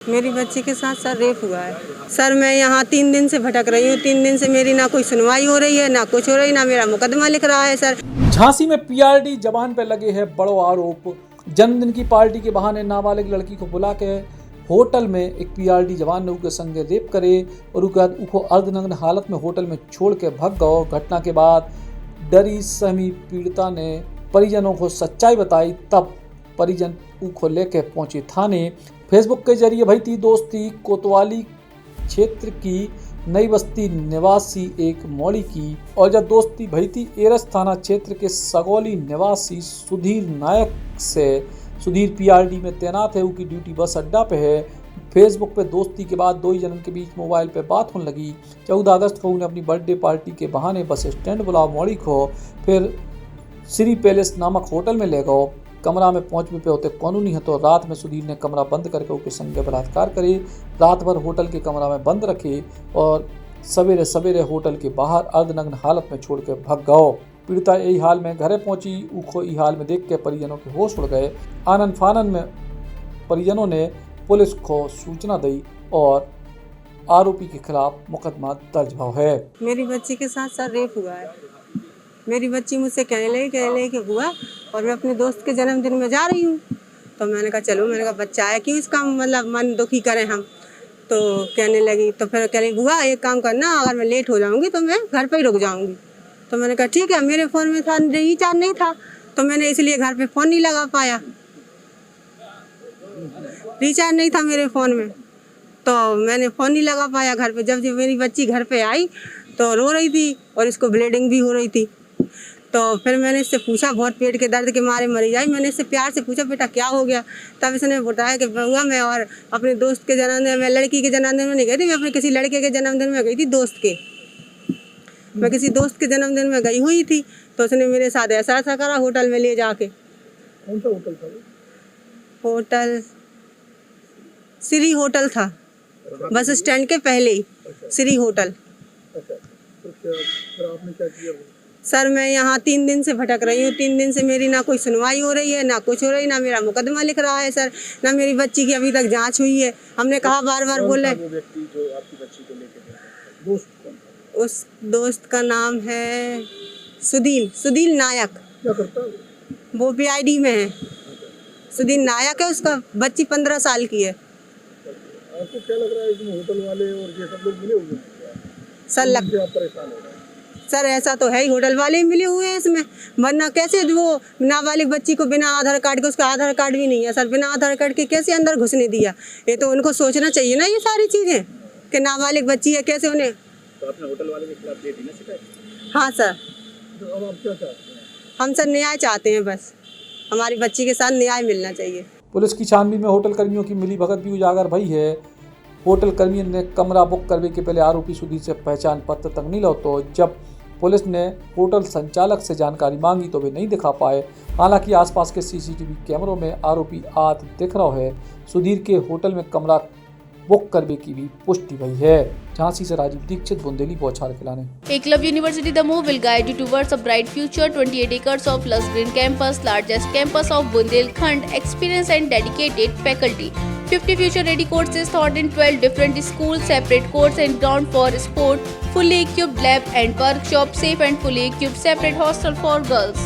मेरी बच्ची के साथ सर रेप हुआ है। सर मैं यहाँ 3 दिन से भटक रही हूँ। 3 दिन से मेरी ना कोई सुनवाई हो रही है, ना कुछ हो रही, ना मेरा मुकदमा लिख रहा है सर। झांसी में पीआरडी जवान पर लगे हैं बड़ो आरोप। जन्मदिन की पार्टी के बहाने नाबालिग लड़की को बुला के होटल में एक पीआरडी जवान ने उसके संगे रेप करे और उसको अर्धनग्न हालत में होटल में छोड़ के भाग गए। घटना के बाद डरी सहमी पीड़िता ने परिजनों को सच्चाई बताई, तब परिजन उसको लेके पहुंचे थाने। फेसबुक के जरिए भई थी दोस्ती। कोतवाली क्षेत्र की नई बस्ती निवासी एक मौली की और जब दोस्ती भई थी एरस थाना क्षेत्र के सगौली निवासी सुधीर नायक से। सुधीर पीआरडी में तैनात है, उसकी ड्यूटी बस अड्डा पे है। फेसबुक पे दोस्ती के बाद 2 ही जनों के बीच मोबाइल पे बात होने लगी। 14 अगस्त को उन्हें अपनी बर्थडे पार्टी के बहाने बस स्टैंड बुलाओ मौली को, फिर श्री पैलेस नामक होटल में ले गए। कमरा में पहुंचने पे होते कानूनी है तो रात में सुधीर ने कमरा बंद करके उसके संगे बलात्कार करे। रात भर होटल के कमरा में बंद रखे और सवेरे सवेरे होटल के बाहर अर्धनग्न हालत में छोड़ के भाग गए। पीड़िता यही हाल में घरे पहुंची। उखो ई हाल में देख के परिजनों के होश उड़ गए। आनंद फानन में परिजनों ने पुलिस को सूचना दी और आरोपी के खिलाफ मुकदमा दर्ज है। मेरी बच्ची के साथ सर रेप हुआ है। मेरी बच्ची मुझसे कहने लगी कि हुआ और मैं अपने दोस्त के जन्मदिन में जा रही हूँ। तो मैंने कहा चलो, मैंने कहा बच्चा आया क्यों इसका मतलब मन दुखी करें हम। तो कहने लगी, तो फिर कह रही हुआ एक काम करना, अगर मैं लेट हो जाऊँगी तो मैं घर पर ही रुक जाऊँगी। तो मैंने कहा ठीक है। मेरे फ़ोन में था रिचार्ज नहीं था तो मैंने इसलिए घर पे फ़ोन नहीं लगा पाया। रिचार्ज नहीं था मेरे फ़ोन में तो मैंने फ़ोन नहीं लगा पाया घर पे। जब मेरी बच्ची घर पे आई तो रो रही थी और इसको ब्लीडिंग भी हो रही थी। तो फिर मैंने इससे पूछा, बहुत पेट के दर्द के मारे मरी जाई। मैंने इससे प्यार से पूछा बेटा क्या हो गया। तब इसने बताया कि बउआ मैं और अपने दोस्त के जन्मदिन में, लड़की के जन्मदिन में नहीं गई थी, मैं अपने किसी लड़के के जन्मदिन में गई थी। मैं किसी दोस्त के जन्मदिन में गई हुई थी तो उसने मेरे साथ ऐसा करा होटल में ले जाके। कौन सा होटल था? होटल श्री होटल था, बस स्टैंड के पहले ही श्री होटल। अच्छा, तो फिर आपने क्या किया? सर मैं यहाँ 3 दिन से भटक रही हूँ। 3 दिन से मेरी ना कोई सुनवाई हो रही है, ना कुछ हो रही, ना मेरा मुकदमा लिख रहा है सर, ना मेरी बच्ची की अभी तक जांच हुई है। हमने कहा बार बार बोले। वो व्यक्ति जो आपकी बच्ची को लेके गया, दोस्त कौन था? उस दोस्त का नाम है सुधीर नायक। क्या करता है? वो पीआईडी में है। सुधीर नायक है, उसका बच्ची 15 साल की है। आपको क्या लग रहा है इसमें होटल वाले और ये सब लोग मिले हुए हैं? सर आप परेशान हो रहे हैं? सर ऐसा तो है ही, होटल वाले ही मिले हुए हैं इसमें, वरना कैसे वो नाबालिग बच्ची को बिना आधार कार्ड के, उसका आधार कार्ड भी नहीं है सर, बिना आधार कार्ड के कैसे अंदर घुसने दिया। ये तो उनको सोचना चाहिए ना ये सारी चीज़ें कि नाबालिग बच्ची है, कैसे उन्हें। तो आपने होटल वाले के खिलाफ दे दी ना शिकायत? हाँ सर। तो अब आप क्या चाहते हैं? हम सर न्याय चाहते हैं, बस हमारी बच्ची के साथ न्याय मिलना चाहिए। पुलिस की छानबीन में होटल कर्मियों की मिली भगत भी उजागर भई है। होटल कर्मियों ने कमरा बुक करने के पहले आरोपी सुधीर से पहचान पत्र तक नहीं लो, तो जब पुलिस ने होटल संचालक से जानकारी मांगी तो वे नहीं दिखा पाए। हालांकि आसपास के सीसीटीवी कैमरों में आरोपी आद दिख रहा है। सुधीर के होटल में कमरा बुक करने की भी पुष्टि हुई है। झांसी से राजीव दीक्षित, बुंदेली बौछार खिलाने। Eklavya University Damoh will guide you towards a bright future. 28 acres of lush green campus, largest campus of Bundelkhand, experienced and dedicated faculty. 50 future-ready courses taught in 12 different schools, separate courts and ground for sport, fully equipped lab and workshop, safe and fully equipped separate hostel for girls.